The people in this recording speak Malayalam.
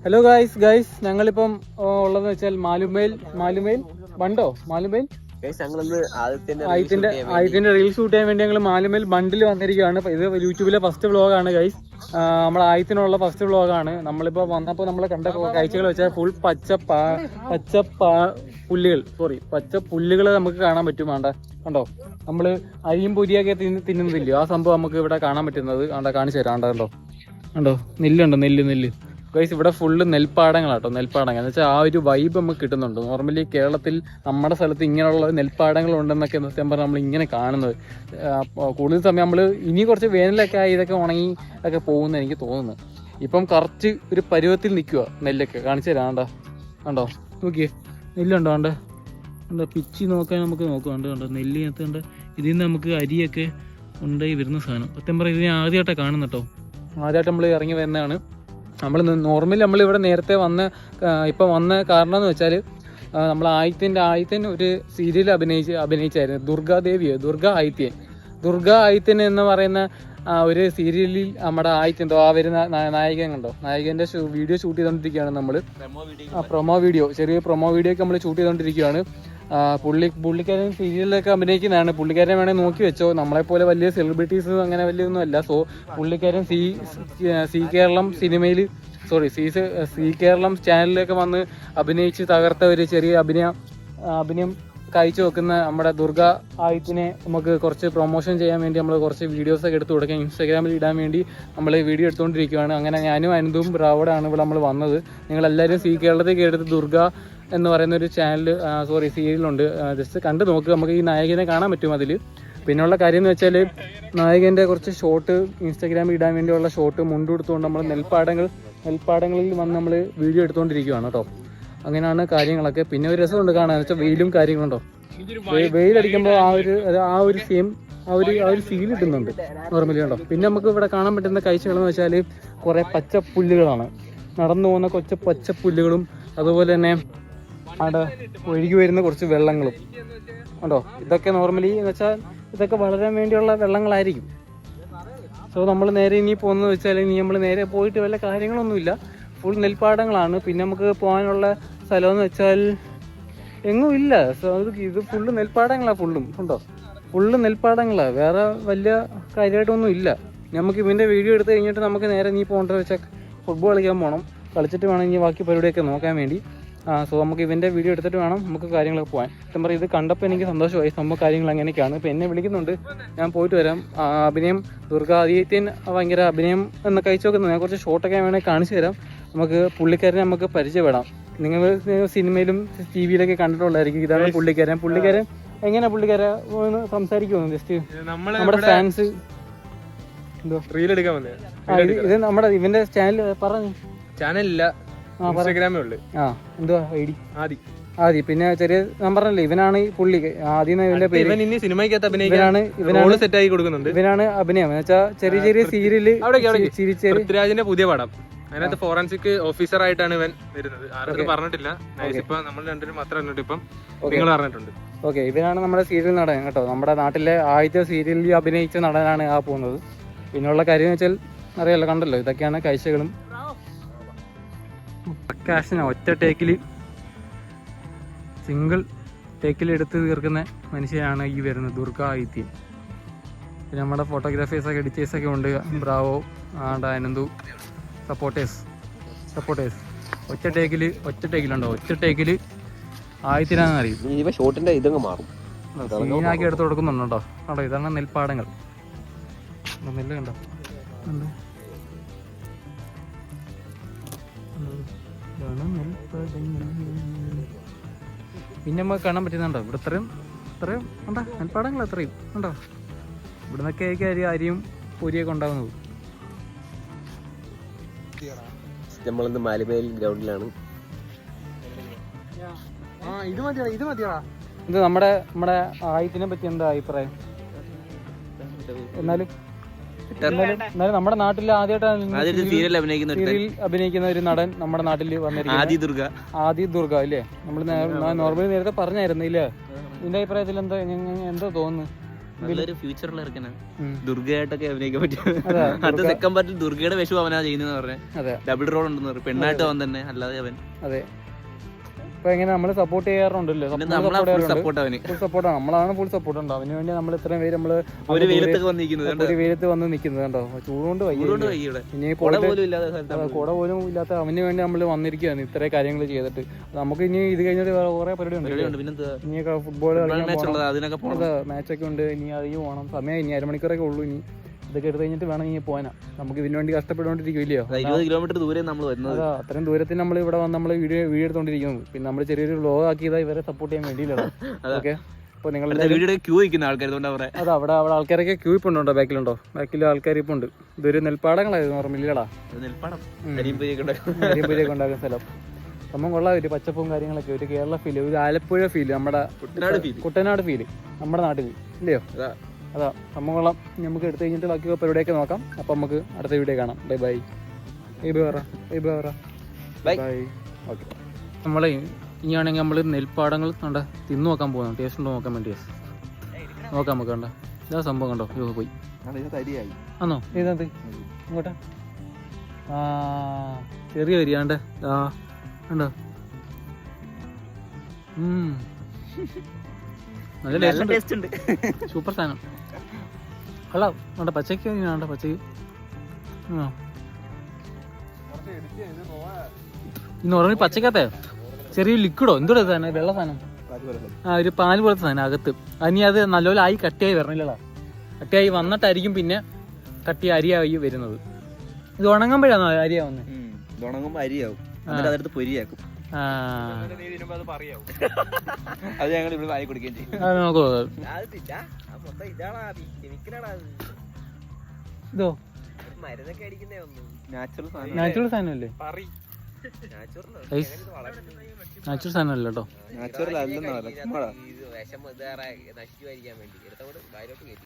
ഹലോ ഗൈസ് ഞങ്ങളിപ്പം ഉള്ളതെന്ന് വെച്ചാൽ മാലുമേൽ ആദ്യത്തിന്റെ റീൽ ഷൂട്ട് ചെയ്യാൻ വേണ്ടി ഞങ്ങൾ മാലുമേൽ ബണ്ടിൽ വന്നിരിക്കുകയാണ്. ഇത് യൂട്യൂബിലെ ഫസ്റ്റ് വ്ളോഗാണ് ഗൈസ്. നമ്മുടെ ആദ്യത്തിനുള്ള ഫസ്റ്റ് വ്ളോഗാണ്. നമ്മളിപ്പോൾ വന്നപ്പോൾ നമ്മൾ കണ്ട കാഴ്ചകൾ വെച്ചാൽ ഫുൾ പച്ച പുല്ലുകൾ നമുക്ക് കാണാൻ പറ്റും. വേണ്ട കണ്ടോ, നമ്മള് അരിയും പൊരിയൊക്കെ തിന്നുന്നില്ലയോ, ആ സംഭവം നമുക്ക് ഇവിടെ കാണാൻ പറ്റുന്നത്. കാണിച്ചു തരാം. കണ്ടോ നെല്ലുണ്ടോ, നെല്ല് ഗൈസ്. ഇവിടെ ഫുള്ള് നെൽപ്പാടങ്ങളാട്ടോ, നെൽപ്പാടങ്ങൾ എന്ന് വെച്ചാൽ ആ ഒരു വൈബ് നമുക്ക് കിട്ടുന്നുണ്ട്. നോർമലി കേരളത്തിൽ നമ്മുടെ സ്ഥലത്ത് ഇങ്ങനെയുള്ള നെൽപ്പാടങ്ങൾ ഉണ്ടെന്നൊക്കെ സത്യം പറഞ്ഞാൽ നമ്മൾ ഇങ്ങനെ കാണുന്നത്. കൂടുതൽ സമയം നമ്മൾ ഇനി കുറച്ച് വേനലൊക്കെ ആയി ഇതൊക്കെ ഉണങ്ങി ഒക്കെ പോകുമെന്ന് എനിക്ക് തോന്നുന്നു. ഇപ്പം കറക്റ്റ് ഒരു പരുവത്തിൽ നിൽക്കുക നെല്ലൊക്കെ. കാണിച്ചു തരാം. കണ്ടോ നോക്കിയേ, നെല്ലുണ്ടോ? കണ്ടോ പിച്ചി നോക്കാൻ നമുക്ക് കണ്ടോ നെല്ലിനകത്ത് കണ്ടോ. ഇതിൽ നിന്ന് നമുക്ക് അരിയൊക്കെ ഉണ്ടായി വരുന്ന സാധനം. സത്യം പറയാം ഇതിനെ ആദ്യമായിട്ടാണ് കാണുന്നത് കേട്ടോ. ആദ്യമായിട്ട് നമ്മൾ ഇറങ്ങി വരുന്നതാണ്. നോർമലി നമ്മളിവിടെ നേരത്തെ ഇപ്പം വന്ന കാരണം എന്ന് വെച്ചാൽ നമ്മൾ ആയിത്യൻ ഒരു സീരിയൽ അഭിനയിച്ചായിരുന്നു. ദുർഗ ആയിത്യൻ എന്ന് പറയുന്ന ഒരു സീരിയലിൽ നമ്മുടെ ആയിത്യൻ ആ വരുന്ന നായകൻ കണ്ടോ, നായകൻ്റെ വീഡിയോ ഷൂട്ട് ചെയ്തുകൊണ്ടിരിക്കുകയാണ് നമ്മൾ. ചെറിയ പ്രൊമോ വീഡിയോ ഒക്കെ നമ്മൾ ഷൂട്ട് ചെയ്തുകൊണ്ടിരിക്കുകയാണ്. പുള്ളിക്കാരൻ സീരിയലിലൊക്കെ അഭിനയിക്കുന്നതാണ്. പുള്ളിക്കാരൻ വേണമെങ്കിൽ നോക്കി വെച്ചോ. നമ്മളെപ്പോലെ വലിയ സെലിബ്രിറ്റീസ് അങ്ങനെ വലിയൊന്നും അല്ല. സോ പുള്ളിക്കാരൻ സി കേരളം ചാനലിലൊക്കെ വന്ന് അഭിനയിച്ച് തകർത്ത ഒരു ചെറിയ അഭിനയം കാഴ്ച വെക്കുന്ന നമ്മുടെ ദുർഗ ആയിത്തിനെ നമുക്ക് കുറച്ച് പ്രൊമോഷൻ ചെയ്യാൻ വേണ്ടി നമ്മൾ കുറച്ച് വീഡിയോസൊക്കെ എടുത്ത് കൊടുക്കാം. ഇൻസ്റ്റാഗ്രാമിൽ ഇടാൻ വേണ്ടി നമ്മൾ വീഡിയോ എടുത്തുകൊണ്ടിരിക്കുകയാണ്. അങ്ങനെ ഞാനും അനന്തും ബ്രാവോടാണ് ഇവിടെ നമ്മൾ വന്നത്. നിങ്ങളെല്ലാവരും സി കേരളത്തേക്ക് എടുത്ത് ദുർഗ എന്ന് പറയുന്ന ഒരു സീരിയലുണ്ട്. ജസ്റ്റ് കണ്ടു നോക്കുക. നമുക്ക് ഈ നായകനെ കാണാൻ പറ്റും അതിൽ. പിന്നെയുള്ള കാര്യം എന്ന് വെച്ചാൽ നായകൻ്റെ കുറച്ച് ഷോട്ട് ഇൻസ്റ്റാഗ്രാമിൽ ഇടാൻ വേണ്ടിയുള്ള ഷോട്ട് മുണ്ടെടുത്തുകൊണ്ട് നമ്മൾ നെൽപ്പാടങ്ങളിൽ വന്ന് നമ്മൾ വീഡിയോ എടുത്തുകൊണ്ടിരിക്കുകയാണ് കേട്ടോ. അങ്ങനെയാണ് കാര്യങ്ങളൊക്കെ. പിന്നെ ഒരു രസമുണ്ട് കാണാൻ വെച്ചാൽ വെയിലും കാര്യങ്ങളുണ്ടോ. വെയിലടിക്കുമ്പോൾ ആ ഒരു ഫീൽ കിട്ടുന്നുണ്ട് നോർമലി കണ്ടോ. പിന്നെ നമുക്ക് ഇവിടെ കാണാൻ പറ്റുന്ന കാഴ്ചകളെന്ന് വെച്ചാൽ കുറേ പച്ചപ്പുല്ലുകളാണ്. നടന്നു പോകുന്ന കുറച്ച് പച്ചപ്പുല്ലുകളും അതുപോലെ തന്നെ അവിടെ ഒഴുകി വരുന്ന കുറച്ച് വെള്ളങ്ങളും ഉണ്ടോ. ഇതൊക്കെ നോർമലി എന്ന് വെച്ചാൽ ഇതൊക്കെ വളരാൻ വേണ്ടിയുള്ള വെള്ളങ്ങളായിരിക്കും. സോ നമ്മൾ നേരെ ഇനി പോകുന്നത് വെച്ചാൽ നമ്മൾ നേരെ പോയിട്ട് വല്ല കാര്യങ്ങളൊന്നുമില്ല. ഫുൾ നെൽപ്പാടങ്ങളാണ്. പിന്നെ നമുക്ക് പോകാനുള്ള സ്ഥലമെന്ന് വെച്ചാൽ എങ്ങും ഇല്ല. സോ ഇത് ഫുള്ള് നെൽപ്പാടങ്ങളാണ്. ഫുള്ള് നെൽപ്പാടങ്ങളാണ്. വേറെ വലിയ കാര്യമായിട്ടൊന്നും ഇല്ല. നമുക്ക് ഇവൻ്റെ വീഡിയോ എടുത്ത് കഴിഞ്ഞിട്ട് നമുക്ക് നേരെ നീ പോകേണ്ടത് വെച്ചാൽ ഫുട്ബോൾ കളിക്കാൻ പോകണം. കളിച്ചിട്ട് വേണം ഇനി ബാക്കി പരിപാടിയൊക്കെ നോക്കാൻ വേണ്ടി. സോ നമുക്ക് ഇവൻ്റെ വീഡിയോ എടുത്തിട്ട് വേണം നമുക്ക് കാര്യങ്ങളൊക്കെ പോകാൻ. സത്യം പറയും ഇത് കണ്ടപ്പോൾ എനിക്ക് സന്തോഷമായി. സംഭവം കാര്യങ്ങൾ അങ്ങനെയൊക്കെയാണ്. ഇപ്പോൾ എന്നെ വിളിക്കുന്നുണ്ട്, ഞാൻ പോയിട്ട് വരാം. അഭിനയം ദുർഗാദിത്യൻ ഭയങ്കര അഭിനയം എന്നൊക്കെ അയച്ചു നോക്കുന്നത്. ഞാൻ കുറച്ച് ഷോട്ടൊക്കെ വേണമെങ്കിൽ കാണിച്ചു തരാം. നമുക്ക് പുള്ളിക്കാരനെ നമുക്ക് പരിചയപ്പെടാം. നിങ്ങൾ സിനിമയിലും TV-യിലൊക്കെ കണ്ടിട്ടുള്ളതായിരിക്കും. ഇതാണ് പുള്ളിക്കാരൻ എങ്ങനെ സംസാരിക്കുമോ ജസ്റ്റ് നമ്മുടെ ഫാൻസ് ഇത് നമ്മുടെ ഇവന്റെ ചാനൽ പറഞ്ഞു ചാനലില്ല, എന്തുവാ ഐഡി ആദി. പിന്നെ ചെറിയ നമ്പറല്ലേ ഇവനാണ് പുള്ളി ആദ്യം ഇവന്റെ പേര്. ഇവനാണ് അഭിനയം എന്ന് വെച്ചാൽ ചെറിയ സീരിയല് പൃഥ്വിരാജിന്റെ പുതിയ പടം. അതിനകത്ത് ഫോറൻസിക് ഓഫീസർ ആയിട്ടാണ് ഇവൻ വരുന്നത്. ആരും പറഞ്ഞിട്ടില്ല. ഇപ്പൊ നമ്മൾ രണ്ടുപേരും മാത്രം ഇപ്പം നിങ്ങൾ പറഞ്ഞിട്ടുണ്ട്. ഓക്കെ, ഇവനാണ് നമ്മുടെ സീരിയൽ നടൻ കേട്ടോ. നമ്മുടെ നാട്ടിലെ ആദ്യത്തെ സീരിയലിൽ അഭിനയിച്ച നടനാണ് ആ പോകുന്നത്. പിന്നെയുള്ള കാര്യം എന്ന് വെച്ചാൽ അറിയാലോ, കണ്ടല്ലോ. ഇതൊക്കെയാണ് കാഴ്ചകളും. ഒറ്റ ടേക്കില് സിംഗിൾ ടേക്കിൽ എടുത്ത് തീർക്കുന്ന മനുഷ്യനാണ് ഈ വരുന്നത് ദുർഗ ആയിത്യൻ. പിന്നെ നമ്മുടെ ഫോട്ടോഗ്രാഫേഴ്സൊക്കെ എഡിറ്റേഴ്സൊക്കെ ഉണ്ട്. Bravo, Ananthu, supporters. ഒറ്റ ടേക്കില് ആയിത്തിനാന്ന് അറിയും. ഷോട്ടിന്റെ ഇതങ്ങ് മാറും. സീനാക്കി എടുത്ത് കൊടുക്കുന്നുണ്ടോ. കണ്ടോ, ഇതാണ് നെൽപ്പാടങ്ങൾ. നെല്ല് കണ്ടോ. പിന്നെ നമുക്ക് കാണാൻ പറ്റുന്നുണ്ടോ ഇവിടെ ഇത്രയും ഉണ്ടോ നെൽപ്പാടങ്ങൾ. എത്രയും ഉണ്ടോ. ഇവിടെ നിന്നൊക്കെ ആയിരിക്കും അരിയും പൊരിയൊക്കെ ഉണ്ടാകുന്നത്. നമ്മളിന്ന് മാലിമേൽ ഗ്രൗണ്ടിലാണ്. ഇത് നമ്മുടെ ആയിത്തിനെ പറ്റി എന്താ അഭിപ്രായം? എന്നാലും നമ്മുടെ നാട്ടിൽ ആദ്യമായിട്ടാണ് സീരിയൽ അഭിനയിക്കുന്ന ഒരു നടൻ നമ്മുടെ നാട്ടിൽ വന്നിരിക്കുന്നത്. ആദി ദുർഗ അല്ലേ. നമ്മൾ നോർമലി നേരത്തെ പറഞ്ഞായിരുന്നു ഇല്ലേ. നിന്റെ അഭിപ്രായത്തിൽ എന്താ തോന്നുന്നു? നല്ലൊരു ഫ്യൂച്ചറിൽ ഇറക്കണ ഉം. ദുർഗയായിട്ടൊക്കെ അഭിനയിക്കാൻ പറ്റും. അതാ, അത് സെക്കൻഡ് പാർട്ടിൽ ദുർഗയുടെ വിഷു അവനാ ചെയ്യുന്നതെന്ന് പറഞ്ഞ അതെ ഡബിൾ റോൾ ഉണ്ടെന്ന് പറയും. പെണ്ണായിട്ട് അവൻ തന്നെ, അല്ലാതെ അവൻ. അതെ. അപ്പൊ എങ്ങനെ നമ്മൾ സപ്പോർട്ട് ചെയ്യാറുണ്ടല്ലോ, പിന്നെ നമ്മളാ ഫുൾ സപ്പോർട്ട് അവന്. ഫുൾ സപ്പോർട്ടാണ്, നമ്മളാണ് ഫുൾ സപ്പോർട്ട് ഉണ്ട് അവന് വേണ്ടി. നമ്മൾ ഇത്രയും പേര് നമ്മള് ഒരു വെയിലത്തൊക്കെ വന്നിരിക്കുന്നത് ഒരു വെയിലത്ത് വന്ന് നിൽക്കുന്നത് കണ്ടോ, ചൂടുകൊണ്ട് വയ്യ. ഇവിടെ ഇനി കുട പോയിട്ട് പോലും ഇല്ലാതെ സ്ഥലത്താണ്. കുട പോലും ഇല്ലാത്ത അവന് വേണ്ടി നമ്മൾ വന്നിരിക്കുകയാണ് ഇത്രയും കാര്യങ്ങൾ ചെയ്തിട്ട്. നമുക്ക് ഇനി ഇത് കഴിഞ്ഞിട്ട് വേറെ കുറെ പരിപാടി ഉണ്ട്. പിന്നെന്താ ഇനിയൊക്കെ ഫുട്ബോൾ മാച്ച് ഉള്ളത്, അതിനൊക്കെ പോകണം. മാച്ചൊക്കെ ഉണ്ട്. ഇനി അതിന് പോകണം, സമയം ഇനി അരമണിക്കൂറൊക്കെ ഉള്ളൂ. ഇനി ഇതൊക്കെ എടുത്ത് കഴിഞ്ഞിട്ട് വേണം ഇനി പോകാനാ. നമുക്ക് ഇതിനു വേണ്ടി കഷ്ടപ്പെട്ടുകൊണ്ടിരിക്കില്ലയോ. 20 കിലോമീറ്റർ ദൂരെ നമ്മൾ വരുന്നത്. അതാ, അത്രയും ദൂരത്തിൽ നമ്മൾ ഇവിടെ വന്ന് നമ്മൾ വീഡിയോ എടുത്തോണ്ടിരിക്കുന്നത്. പിന്നെ നമ്മൾ ചെറിയൊരു വ്ലോഗ് ആക്കിയതാ ഇവരെ സപ്പോർട്ട് ചെയ്യാൻ വേണ്ടിയില്ല. ഓക്കെ, അപ്പോൾ നിങ്ങൾ വീഡിയോ ക്യൂ നിൽക്കുന്ന ആൾക്കാർ അവരെ. അതാ, അവിടെ ആൾക്കാരൊക്കെ ക്യൂ ഇപ്പൊ ഉണ്ടോ, ബാക്കിലുണ്ടോ? ബാക്കിൽ ആൾക്കാർ ഇപ്പൊ ഉണ്ട്. ഇതൊരു നെൽപ്പാടങ്ങളായിരുന്നു ഓർമ്മയില്ലടാ, നെൽപ്പാടം അരിമ്പൂരിയൊക്കെ ഉണ്ടാക്കുന്ന സ്ഥലം. സംഭവം കൊള്ളാം, ഒരു പച്ചപ്പും കാര്യങ്ങളൊക്കെ, ഒരു കേരള ഫീല്, ഒരു ആലപ്പുഴ ഫീല്, നമ്മുടെ കുട്ടനാട് ഫീല് നമ്മുടെ നാട്ടിൽ ഇല്ലയോ. അതാ സംഭവം കൊള്ളാം. നമുക്ക് എടുത്തു കഴിഞ്ഞിട്ട് ബാക്കി പരിപാടിയൊക്കെ നോക്കാം. അപ്പം നമുക്ക് അടുത്ത വീഡിയോ കാണാം. Bye bye. ഓക്കെ, നമ്മളെ ഇനിയാണെങ്കിൽ നമ്മൾ നെൽപ്പാടങ്ങൾ കണ്ട തിന്നു നോക്കാൻ പോകുന്നു. ടേസ്റ്റ് ഉണ്ടോ നോക്കാൻ വേണ്ടി നോക്കാം നമുക്ക്. കണ്ട ഇതാ സംഭവം കണ്ടോ, ഇതൊക്കെ പോയി ആണോ? ഏതാത് ഇങ്ങോട്ടാ? ആ, ചെറിയ വരിയാണ്ട് ആ കണ്ടോ. നല്ല ടേസ്റ്റ് ഉണ്ട്, സൂപ്പർ സാധനം. കൊള്ളാം. വേണ്ട പച്ചയ്ക്ക് വേണ്ട പച്ചയ്ക്ക്. ഇന്ന് ഉറങ്ങി പച്ചക്കത്തെ ചെറിയ ലിക്വിഡോ എന്തോ സാധനം, വെള്ള സാധനം, ആ ഒരു പാല് പോലത്തെ സാധനം അകത്ത്. ഇനി അത് നല്ലപോലെ ആയി കട്ടിയായി വരണില്ലടാ. കട്ടിയായി വന്നിട്ടായിരിക്കും പിന്നെ കട്ടി അരിയായി വരുന്നത്. ഇത് ഉണങ്ങുമ്പോഴാണോ അരിയാവുന്നത്? ഉണങ്ങുമ്പോ അരിയാവും, അതെടുത്ത് പൊരിയാക്കും. അത് ഞങ്ങൾ ഇവിടെ വായി കൊടുക്കുകയും ചെയ്യും. ഇതോ മരുന്നൊക്കെ അടിക്കുന്നേ ഒന്നും നാച്ചുറൽ സാധനമല്ലേ? നാച്ചുറൽ സാധനമല്ല കേട്ടോ. നാച്ചുറൽ അല്ലെന്നാ വിഷം നശിച്ചു വരിക്കാൻ വേണ്ടി എടുത്തോണ്ട് വയലോട്ട് കയറ്റി.